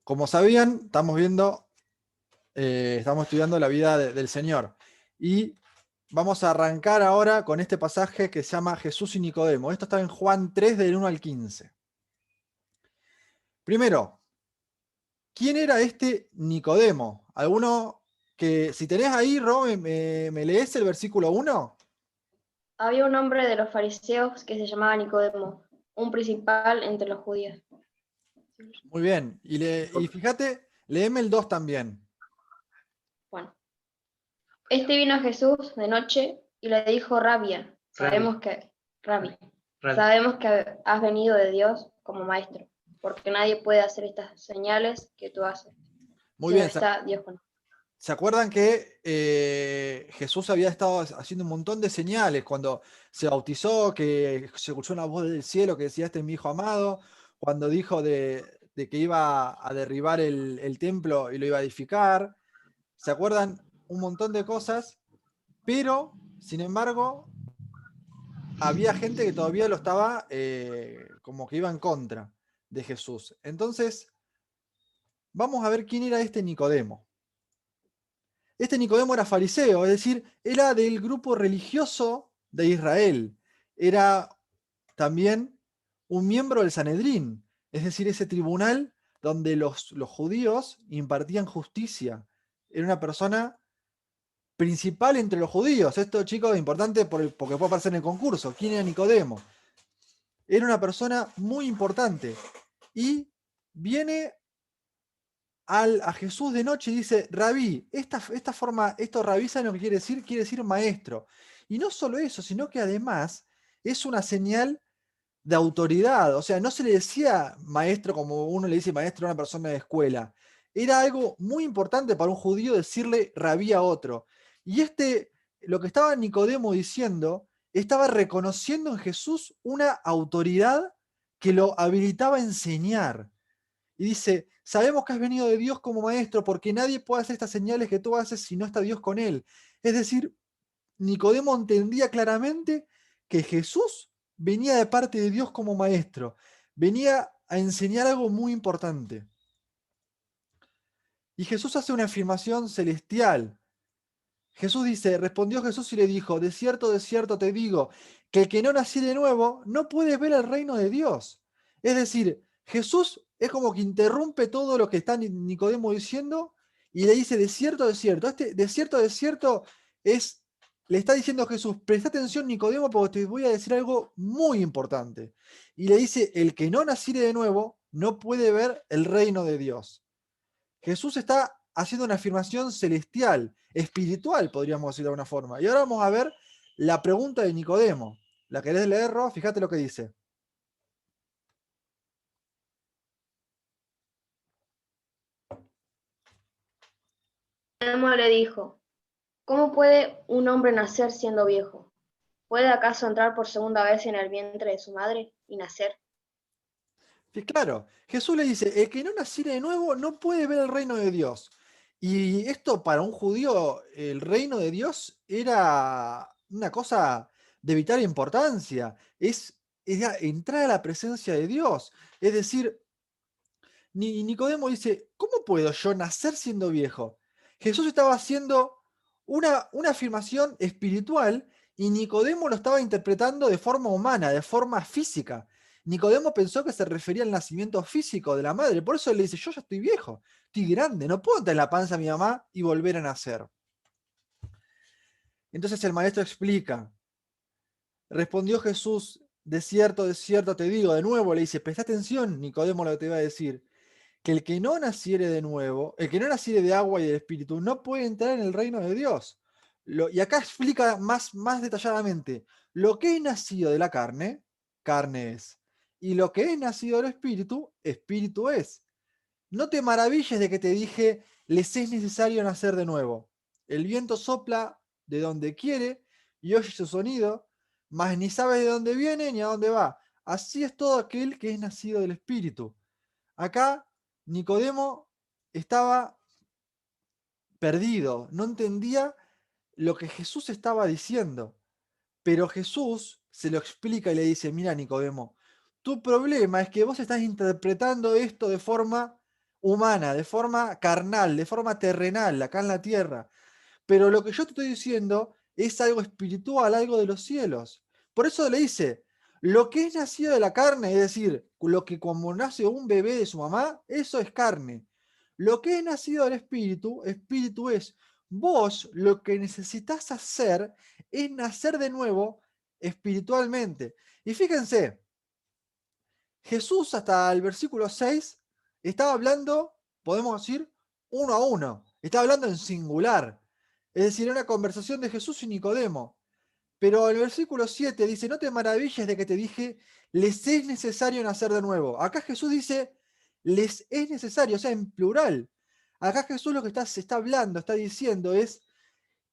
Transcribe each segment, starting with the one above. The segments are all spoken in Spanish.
Como sabían, estamos estudiando la vida del Señor. Y vamos a arrancar ahora con este pasaje que se llama Jesús y Nicodemo. Esto está en Juan 3, del 1 al 15. Primero, ¿quién era este Nicodemo? ¿Alguno que, si tenés ahí, Ro, me lees el versículo 1? Había un hombre de los fariseos que se llamaba Nicodemo, un principal entre los judíos. Muy bien. Y fíjate, léeme el 2 también. Bueno, este vino a Jesús de noche y le dijo, Rabbi, Rabbi, Rabbi. sabemos que has venido de Dios como maestro, porque nadie puede hacer estas señales que tú haces, Muy si no bien. está Dios con él. ¿Se acuerdan que Jesús había estado haciendo un montón de señales cuando se bautizó, que se escuchó una voz del cielo que decía, este es mi hijo amado, cuando dijo de que iba a derribar el templo y lo iba a edificar? ¿Se acuerdan? Un montón de cosas, pero, sin embargo, había gente que todavía lo estaba como que iba en contra de Jesús. Entonces, vamos a ver quién era este Nicodemo. Este Nicodemo era fariseo, es decir, era del grupo religioso de Israel. Era también un miembro del Sanedrín, es decir, ese tribunal donde los judíos impartían justicia. Era una persona principal entre los judíos. Esto, chicos, es importante porque puede aparecer en el concurso. ¿Quién era Nicodemo? Era una persona muy importante. Y viene a Jesús de noche y dice, Rabí, esta forma, esto rabí, ¿saben lo que quiere decir? Quiere decir maestro. Y no solo eso, sino que además es una señal de autoridad. O sea, no se le decía maestro como uno le dice maestro a una persona de escuela. Era algo muy importante para un judío decirle rabí a otro. Y lo que estaba Nicodemo diciendo, estaba reconociendo en Jesús una autoridad que lo habilitaba a enseñar. Y dice, sabemos que has venido de Dios como maestro, porque nadie puede hacer estas señales que tú haces si no está Dios con él. Es decir, Nicodemo entendía claramente que Jesús venía de parte de Dios como maestro, venía a enseñar algo muy importante. Y Jesús hace una afirmación celestial. Jesús dice, respondió Jesús y le dijo, de cierto te digo, que el que no nació de nuevo no puede ver el reino de Dios. Es decir, Jesús es como que interrumpe todo lo que está Nicodemo diciendo y le dice, de cierto, este de cierto es, le está diciendo a Jesús, presta atención Nicodemo porque te voy a decir algo muy importante. Y le dice, el que no naciere de nuevo no puede ver el reino de Dios. Jesús está haciendo una afirmación celestial, espiritual, podríamos decir de alguna forma. Y ahora vamos a ver la pregunta de Nicodemo. ¿La querés leer, Ro? Fíjate lo que dice. Nicodemo le dijo, ¿cómo puede un hombre nacer siendo viejo? ¿Puede acaso entrar por segunda vez en el vientre de su madre y nacer? Sí, claro, Jesús le dice, el que no naciere de nuevo no puede ver el reino de Dios. Y esto para un judío, el reino de Dios era una cosa de vital importancia. Era entrar a la presencia de Dios. Es decir, Nicodemo dice, ¿cómo puedo yo nacer siendo viejo? Jesús estaba haciendo una afirmación espiritual y Nicodemo lo estaba interpretando de forma humana, de forma física. Nicodemo pensó que se refería al nacimiento físico de la madre, por eso él le dice, yo ya estoy viejo, estoy grande, no puedo entrar en la panza de mi mamá y volver a nacer. Entonces el maestro explica, respondió Jesús, de cierto te digo, de nuevo le dice, presta atención, Nicodemo, lo que te va a decir, que el que no naciere de nuevo, el que no naciere de agua y del espíritu, no puede entrar en el reino de Dios. Y acá explica más detalladamente, lo que es nacido de la carne, carne es, y lo que es nacido del espíritu, espíritu es. No te maravilles de que te dije, les es necesario nacer de nuevo. El viento sopla de donde quiere y oye su sonido, mas ni sabe de dónde viene ni a dónde va. Así es todo aquel que es nacido del espíritu. Acá Nicodemo estaba perdido, no entendía lo que Jesús estaba diciendo, pero Jesús se lo explica y le dice, mira Nicodemo, tu problema es que vos estás interpretando esto de forma humana, de forma carnal, de forma terrenal, acá en la tierra. Pero lo que yo te estoy diciendo es algo espiritual, algo de los cielos. Por eso le dice, lo que es nacido de la carne, es decir, lo que como nace un bebé de su mamá, eso es carne. Lo que es nacido del espíritu, espíritu es. Vos lo que necesitas hacer es nacer de nuevo espiritualmente. Y fíjense, Jesús hasta el versículo 6 estaba hablando, podemos decir, uno a uno. Estaba hablando en singular. Es decir, era una conversación de Jesús y Nicodemo. Pero el versículo 7 dice, no te maravilles de que te dije, les es necesario nacer de nuevo. Acá Jesús dice, les es necesario, o sea, en plural. Acá Jesús lo que se está hablando, está diciendo es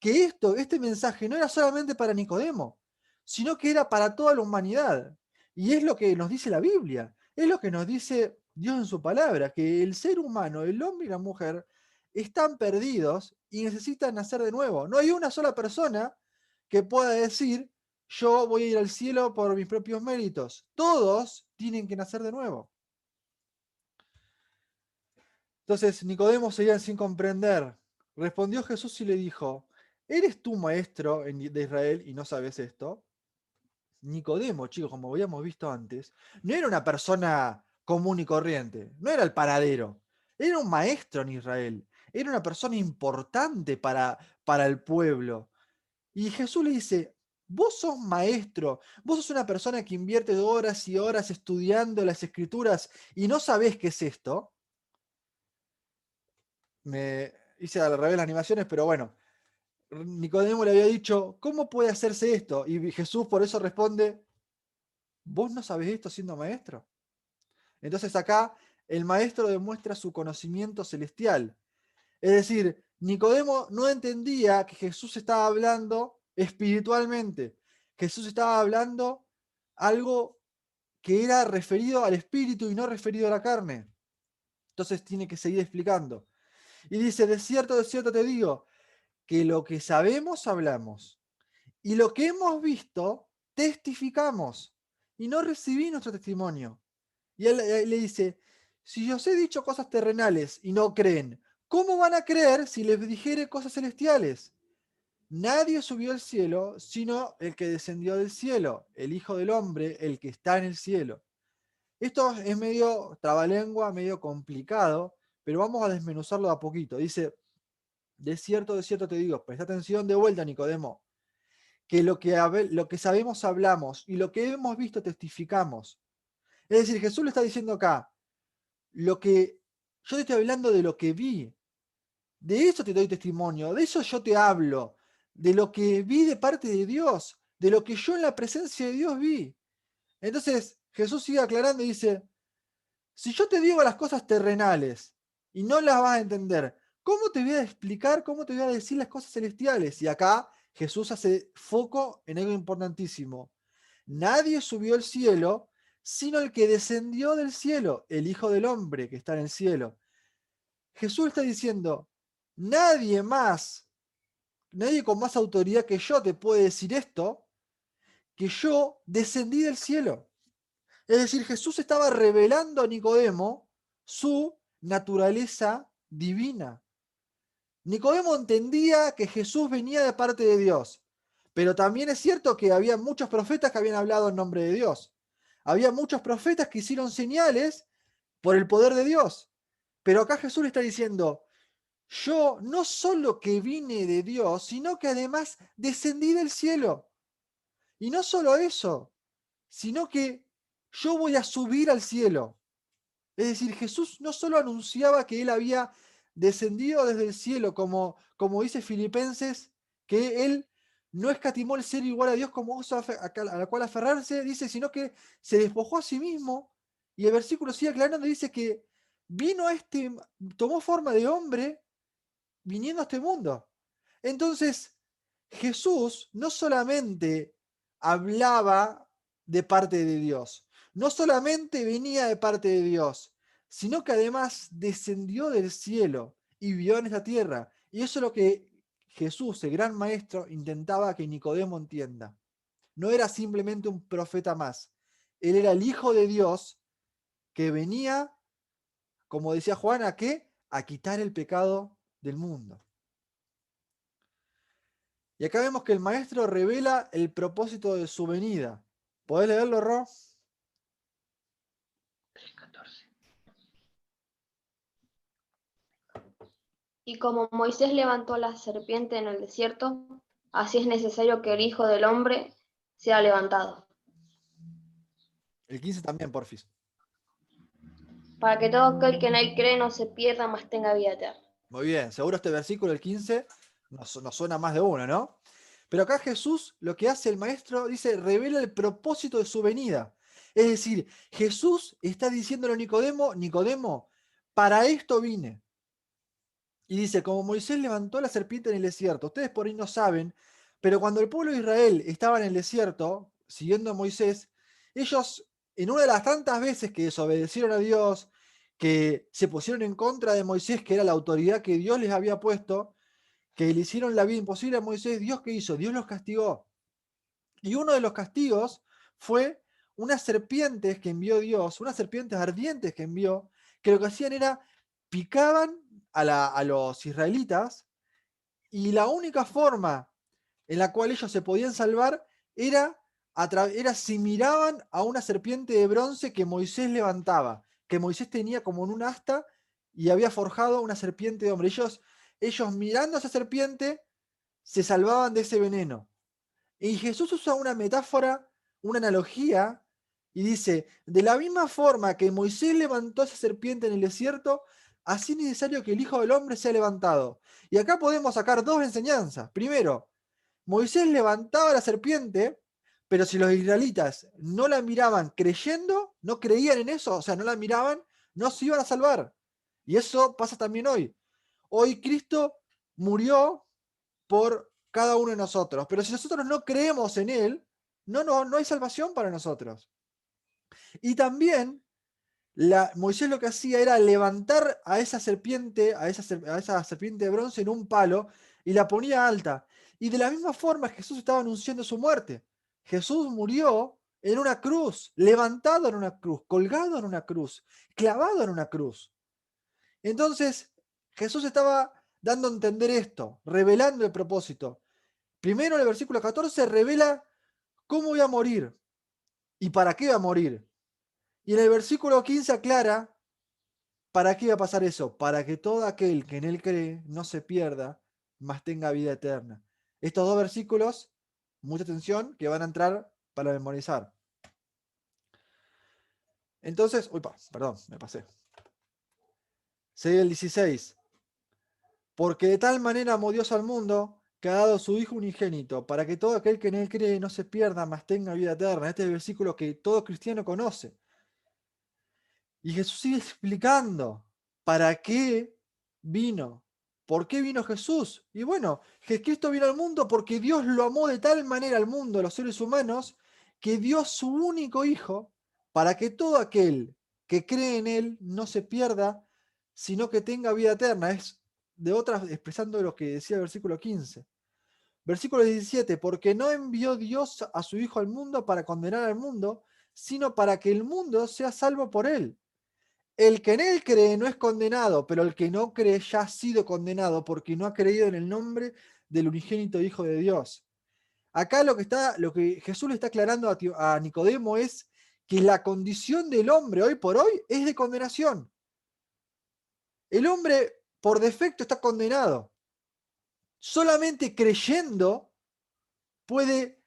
que este mensaje no era solamente para Nicodemo, sino que era para toda la humanidad. Y es lo que nos dice la Biblia, es lo que nos dice Dios en su palabra, que el ser humano, el hombre y la mujer, están perdidos y necesitan nacer de nuevo. No hay una sola persona que pueda decir, yo voy a ir al cielo por mis propios méritos. Todos tienen que nacer de nuevo. Entonces Nicodemo seguía sin comprender. Respondió Jesús y le dijo, ¿eres tú maestro de Israel y no sabes esto? Nicodemo, chicos, como habíamos visto antes, no era una persona común y corriente, no era el paradero, era un maestro en Israel, era una persona importante para el pueblo. Y Jesús le dice, vos sos maestro, vos sos una persona que invierte horas y horas estudiando las escrituras y no sabés qué es esto. Me hice al revés las animaciones, pero bueno, Nicodemo le había dicho, ¿cómo puede hacerse esto? Y Jesús por eso responde, ¿vos no sabés esto siendo maestro? Entonces acá el maestro demuestra su conocimiento celestial. Es decir, Nicodemo no entendía que Jesús estaba hablando espiritualmente. Jesús estaba hablando algo que era referido al espíritu y no referido a la carne. Entonces tiene que seguir explicando. Y dice, de cierto te digo, que lo que sabemos hablamos y lo que hemos visto testificamos y no recibí nuestro testimonio. Y él le dice, si os he dicho cosas terrenales y no creen, ¿cómo van a creer si les dijere cosas celestiales? Nadie subió al cielo sino el que descendió del cielo, el Hijo del Hombre, el que está en el cielo. Esto es medio trabalengua, medio complicado, pero vamos a desmenuzarlo de a poquito. Dice, de cierto te digo, presta atención de vuelta, Nicodemo, que lo que sabemos hablamos y lo que hemos visto testificamos. Es decir, Jesús le está diciendo acá, lo que yo te estoy hablando de lo que vi, de eso te doy testimonio, de eso yo te hablo, de lo que vi de parte de Dios, de lo que yo en la presencia de Dios vi. Entonces Jesús sigue aclarando y dice, si yo te digo las cosas terrenales y no las vas a entender, ¿cómo te voy a explicar, cómo te voy a decir las cosas celestiales? Y acá Jesús hace foco en algo importantísimo. Nadie subió al cielo, sino el que descendió del cielo, el Hijo del Hombre que está en el cielo. Jesús está diciendo, nadie más, nadie con más autoridad que yo te puede decir esto, que yo descendí del cielo. Es decir, Jesús estaba revelando a Nicodemo su naturaleza divina. Nicodemo entendía que Jesús venía de parte de Dios, pero también es cierto que había muchos profetas que habían hablado en nombre de Dios. Había muchos profetas que hicieron señales por el poder de Dios. Pero acá Jesús le está diciendo, yo no solo que vine de Dios, sino que además descendí del cielo. Y no solo eso, sino que yo voy a subir al cielo. Es decir, Jesús no solo anunciaba que él había descendido desde el cielo, como dice Filipenses, que él no escatimó el ser igual a Dios como cosa a la cual aferrarse, dice, sino que se despojó a sí mismo. Y el versículo sigue aclarando, dice que vino a tomó forma de hombre viniendo a este mundo. Entonces, Jesús no solamente hablaba de parte de Dios, no solamente venía de parte de Dios, sino que además descendió del cielo y vivió en esta tierra. Y eso es lo que Jesús, el gran maestro, intentaba que Nicodemo entienda. No era simplemente un profeta más. Él era el Hijo de Dios que venía como decía Juan, ¿a qué? A quitar el pecado del mundo. Y acá vemos que el maestro revela el propósito de su venida. ¿Podés leerlo, Ro? 3:14. Y como Moisés levantó la serpiente en el desierto, así es necesario que el Hijo del Hombre sea levantado, El 15 también, porfis. para que todo aquel que en él cree no se pierda, mas tenga vida eterna. Muy bien, seguro este versículo, el 15, nos suena más de uno, ¿no? Pero acá Jesús, lo que hace el maestro, dice, revela el propósito de su venida. Es decir, Jesús está diciéndole a Nicodemo, Nicodemo, para esto vine. Y dice, como Moisés levantó la serpiente en el desierto, ustedes por ahí no saben, pero cuando el pueblo de Israel estaba en el desierto, siguiendo a Moisés, ellos, en una de las tantas veces que desobedecieron a Dios, que se pusieron en contra de Moisés, que era la autoridad que Dios les había puesto, que le hicieron la vida imposible a Moisés, ¿Dios qué hizo? Dios los castigó. Y uno de los castigos fue unas serpientes que envió Dios, unas serpientes ardientes que envió, que lo que hacían era picaban a los israelitas y la única forma en la cual ellos se podían salvar era, era si miraban a una serpiente de bronce que Moisés levantaba, que Moisés tenía como en un asta y había forjado una serpiente de hombre. Ellos mirando a esa serpiente se salvaban de ese veneno. Y Jesús usa una metáfora, una analogía, y dice, de la misma forma que Moisés levantó esa serpiente en el desierto, así es necesario que el Hijo del Hombre sea levantado. Y acá podemos sacar dos enseñanzas. Primero, Moisés levantaba la serpiente, pero si los israelitas no la miraban creyendo, no creían en eso, o sea, no la miraban, no se iban a salvar. Y eso pasa también hoy. Hoy Cristo murió por cada uno de nosotros. Pero si nosotros no creemos en Él, no hay salvación para nosotros. Y también Moisés lo que hacía era levantar a esa serpiente, a esa serpiente de bronce en un palo y la ponía alta. Y de la misma forma Jesús estaba anunciando su muerte. Jesús murió en una cruz, levantado en una cruz, colgado en una cruz, clavado en una cruz. Entonces, Jesús estaba dando a entender esto, revelando el propósito. Primero en el versículo 14 revela cómo voy a morir y para qué voy a morir. Y en el versículo 15 aclara para qué va a pasar eso. Para que todo aquel que en él cree no se pierda, mas tenga vida eterna. Estos dos versículos, mucha atención, que van a entrar para memorizar. Entonces, perdón, me pasé. Sigue el 16. Porque de tal manera amó Dios al mundo que ha dado su Hijo unigénito, para que todo aquel que en él cree no se pierda, mas tenga vida eterna. Este es el versículo que todo cristiano conoce. Y Jesús sigue explicando para qué vino, por qué vino Jesús. Y bueno, Cristo vino al mundo porque Dios lo amó de tal manera al mundo, a los seres humanos, que dio su único Hijo para que todo aquel que cree en Él no se pierda, sino que tenga vida eterna. Es de otras, expresando lo que decía el versículo 15. Versículo 17, porque no envió Dios a su Hijo al mundo para condenar al mundo, sino para que el mundo sea salvo por Él. El que en él cree no es condenado, pero el que no cree ya ha sido condenado porque no ha creído en el nombre del unigénito Hijo de Dios. Acá lo que Jesús le está aclarando a Nicodemo es que la condición del hombre hoy por hoy es de condenación. El hombre por defecto está condenado. Solamente creyendo puede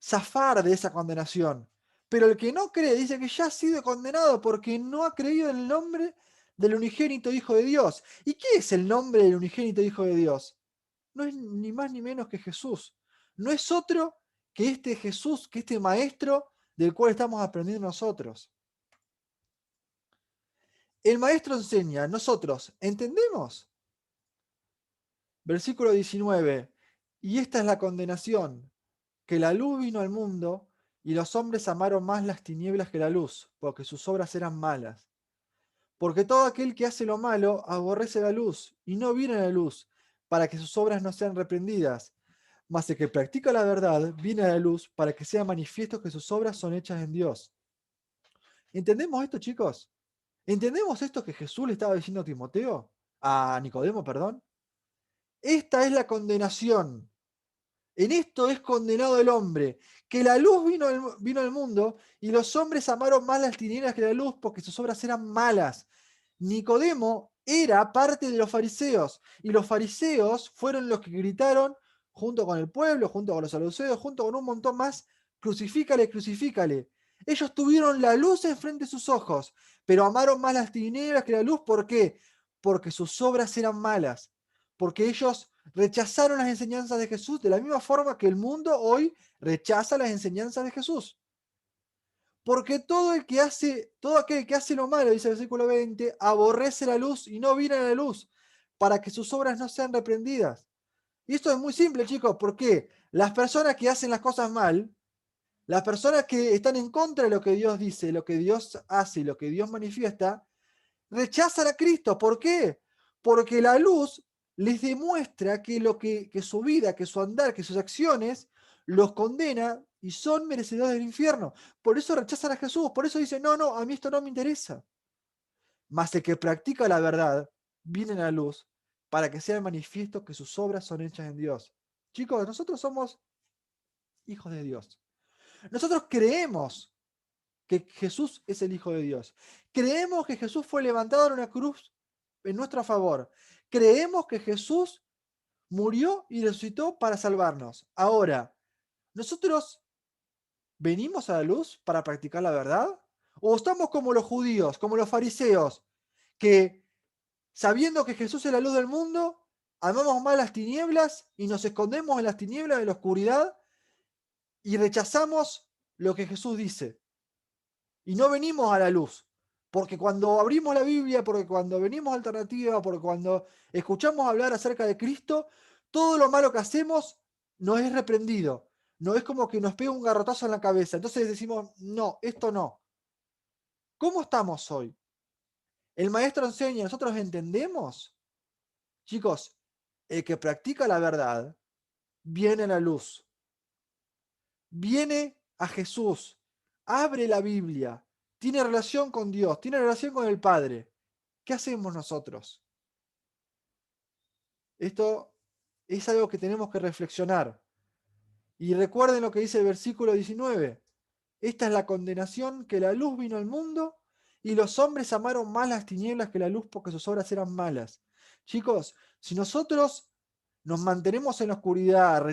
zafar de esa condenación. Pero el que no cree dice que ya ha sido condenado porque no ha creído en el nombre del unigénito Hijo de Dios. ¿Y qué es el nombre del unigénito Hijo de Dios? No es ni más ni menos que Jesús. No es otro que este Jesús, que este Maestro del cual estamos aprendiendo nosotros. El Maestro enseña, nosotros, ¿entendemos? Versículo 19. Y esta es la condenación, que la luz vino al mundo y los hombres amaron más las tinieblas que la luz, porque sus obras eran malas. Porque todo aquel que hace lo malo aborrece la luz y no viene a la luz, para que sus obras no sean reprendidas. Mas el que practica la verdad viene a la luz para que sea manifiesto que sus obras son hechas en Dios. ¿Entendemos esto, chicos? ¿Entendemos esto que Jesús le estaba diciendo a Timoteo? A Nicodemo, perdón. Esta es la condenación. En esto es condenado el hombre, que la luz vino al mundo y los hombres amaron más las tinieblas que la luz porque sus obras eran malas. Nicodemo era parte de los fariseos y los fariseos fueron los que gritaron junto con el pueblo, junto con los saduceos, junto con un montón más, crucifícale, crucifícale. Ellos tuvieron la luz enfrente de sus ojos, pero amaron más las tinieblas que la luz. ¿Por qué? Porque sus obras eran malas, porque ellos rechazaron las enseñanzas de Jesús de la misma forma que el mundo hoy rechaza las enseñanzas de Jesús. Porque todo aquel que hace lo malo, dice el versículo 20, aborrece la luz y no viene a la luz, para que sus obras no sean reprendidas. Y esto es muy simple, chicos, porque las personas que hacen las cosas mal, las personas que están en contra de lo que Dios dice, lo que Dios hace y lo que Dios manifiesta, rechazan a Cristo. ¿Por qué? Porque la luz les demuestra que su vida, que su andar, que sus acciones los condena y son merecedores del infierno. Por eso rechazan a Jesús, por eso dicen, no, no, a mí esto no me interesa. Mas el que practica la verdad viene a la luz para que sea manifiesto que sus obras son hechas en Dios. Chicos, nosotros somos hijos de Dios. Nosotros creemos que Jesús es el Hijo de Dios. Creemos que Jesús fue levantado en una cruz en nuestro favor. Creemos que Jesús murió y resucitó para salvarnos. Ahora, ¿nosotros venimos a la luz para practicar la verdad? ¿O estamos como los judíos, como los fariseos, que sabiendo que Jesús es la luz del mundo, amamos más las tinieblas y nos escondemos en las tinieblas de la oscuridad y rechazamos lo que Jesús dice? Y no venimos a la luz. Porque cuando abrimos la Biblia, porque cuando venimos a Alternativa, porque cuando escuchamos hablar acerca de Cristo, todo lo malo que hacemos nos es reprendido. No es como que nos pega un garrotazo en la cabeza. Entonces decimos, no, esto no. ¿Cómo estamos hoy? El maestro enseña, ¿nosotros entendemos? Chicos, el que practica la verdad viene a la luz. Viene a Jesús, abre la Biblia, tiene relación con Dios, tiene relación con el Padre. ¿Qué hacemos nosotros? Esto es algo que tenemos que reflexionar. Y recuerden lo que dice el versículo 19. Esta es la condenación, que la luz vino al mundo y los hombres amaron más las tinieblas que la luz porque sus obras eran malas. Chicos, si nosotros nos mantenemos en la oscuridad,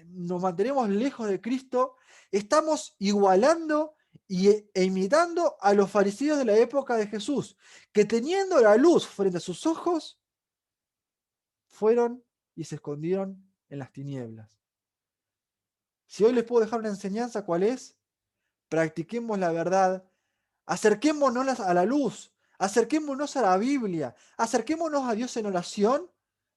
nos mantenemos lejos de Cristo, estamos igualando e imitando a los fariseos de la época de Jesús, que teniendo la luz frente a sus ojos, fueron y se escondieron en las tinieblas. Si hoy les puedo dejar una enseñanza, ¿cuál es? Practiquemos la verdad, acerquémonos a la luz, acerquémonos a la Biblia, acerquémonos a Dios en oración.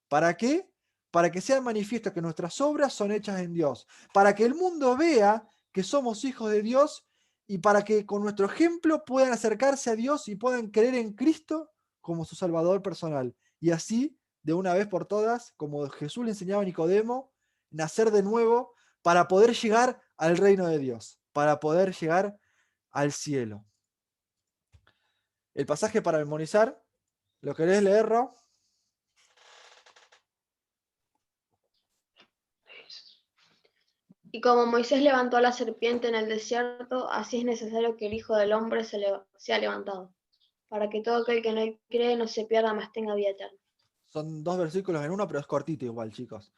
¿Para qué? Para que sea manifiesto que nuestras obras son hechas en Dios, para que el mundo vea que somos hijos de Dios y para que con nuestro ejemplo puedan acercarse a Dios y puedan creer en Cristo como su Salvador personal. Y así, de una vez por todas, como Jesús le enseñaba a Nicodemo, nacer de nuevo para poder llegar al reino de Dios, para poder llegar al cielo. El pasaje para memorizar, ¿lo querés leer, Ro? Y como Moisés levantó a la serpiente en el desierto, así es necesario que el Hijo del Hombre sea levantado, para que todo aquel que en él cree no se pierda, mas tenga vida eterna. Son dos versículos en uno, pero es cortito igual, chicos.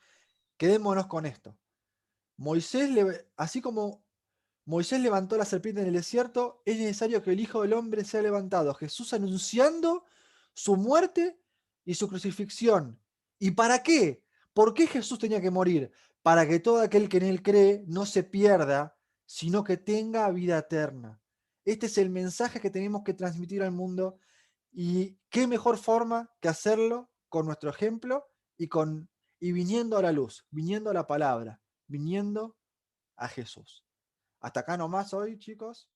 Quedémonos con esto. Así como Moisés levantó la serpiente en el desierto, es necesario que el Hijo del Hombre sea levantado. Jesús anunciando su muerte y su crucifixión. ¿Y para qué? ¿Por qué Jesús tenía que morir? Para que todo aquel que en él cree no se pierda, sino que tenga vida eterna. Este es el mensaje que tenemos que transmitir al mundo. Y qué mejor forma que hacerlo con nuestro ejemplo y viniendo a la luz, viniendo a la palabra, viniendo a Jesús. Hasta acá nomás hoy, chicos.